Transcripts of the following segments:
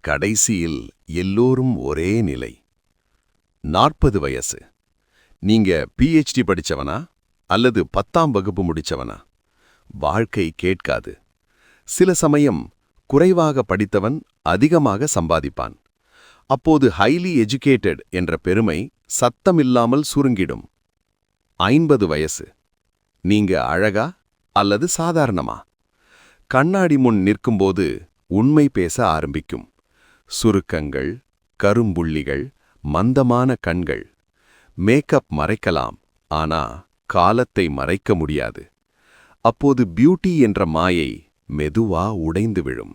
கடைசியில் எல்லோரும் ஒரே நிலை. 40 வயசு. நீங்க பிஹெச்டி படிச்சவனா அல்லது 10ஆம் வகுப்பு முடிச்சவனா? வாழ்க்கை கேட்காது. சில சமயம் குறைவாக படித்தவன் அதிகமாக சம்பாதிப்பான். அப்போது ஹைலி எஜுகேட்டட் என்ற பெருமை சத்தமில்லாமல் சுருங்கிடும். 50 வயசு. நீங்க அழகா அல்லது சாதாரணமா? கண்ணாடி முன் நிற்கும்போது உண்மை பேச ஆரம்பிக்கும். சுருக்கங்கள், கரும்புள்ளிகள், மந்தமான கண்கள். மேக்கப் மறைக்கலாம், ஆனா காலத்தை மறைக்க முடியாது. அப்போது பியூட்டி என்ற மாயை மெதுவா உடைந்து விழும்.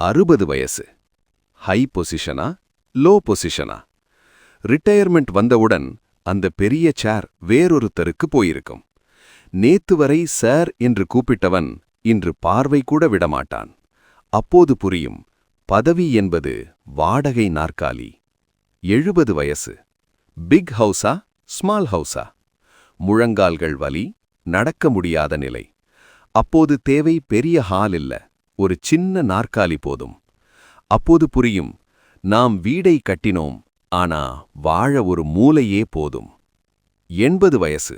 60 வயசு. ஹை பொசிஷனா, லோ பொசிஷனா? ரிட்டையர்மெண்ட் வந்தவுடன் அந்த பெரிய சேர் வேறொருத்தருக்கு போயிருக்கும். நேத்து வரை சார் என்று கூப்பிட்டவன் இன்று பார்வை கூட விடமாட்டான். அப்போது புரியும், பதவி என்பது வாடகை நாற்காலி. 70 வயசு. Big ஹவுஸா, small ஹவுஸா? முழங்கால்கள் வலி, நடக்க முடியாத நிலை. அப்போது தேவை பெரிய ஹால் இல்ல, ஒரு சின்ன நாற்காலி போதும். அப்போது புரியும், நாம் வீடை கட்டினோம், ஆனா வாழ ஒரு மூலையே போதும். 80 வயசு.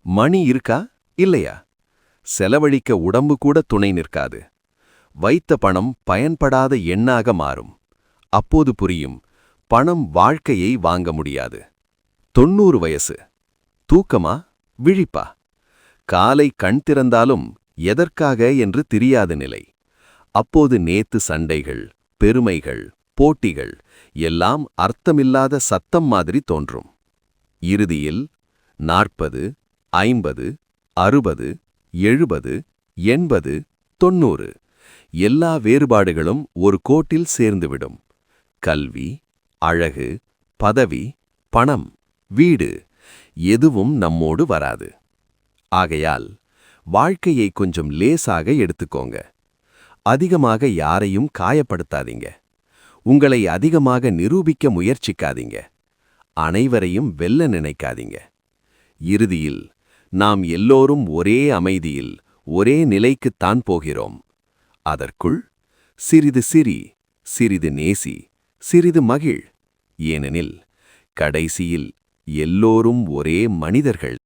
மணி இருக்கா இல்லையா? செலவழிக்க உடம்பு கூட துணை நிற்காது. வைத்த பணம் பயன்படாத எண்ணாக மாறும். அப்போது புரியும், பணம் வாழ்க்கையை வாங்க முடியாது. 90 வயசு. தூக்கமா, விழிப்பா? காலை கண் திறந்தாலும் எதற்காக என்று தெரியாத நிலை. அப்போது நேத்து சண்டைகள், பெருமைகள், போட்டிகள் எல்லாம் அர்த்தமில்லாத சத்தம் மாதிரி தோன்றும். இறுதியில் 40, 50, 60, 70, 80, 90 எல்லா வேறுபாடுகளும் ஒரு கோட்டில் சேர்ந்துவிடும். கல்வி, அழகு, பதவி, பணம், வீடு எதுவும் நம்மோடு வராது. ஆகையால் வாழ்க்கையை கொஞ்சம் லேசாக எடுத்துக்கோங்க. அதிகமாக யாரையும் காயப்படுத்தாதீங்க. உங்களை அதிகமாக நிரூபிக்க முயற்சிக்காதீங்க. அனைவரையும் வெல்ல நினைக்காதீங்க. இறுதியில் நாம் எல்லோரும் ஒரே அமைதியில், ஒரே நிலைக்குத்தான் போகிறோம். அதற்குள் சிறிது சிரி, சிறிது நேசி, சிறிது மகிழ். ஏனெனில் கடைசியில் எல்லோரும் ஒரே மனிதர்கள்.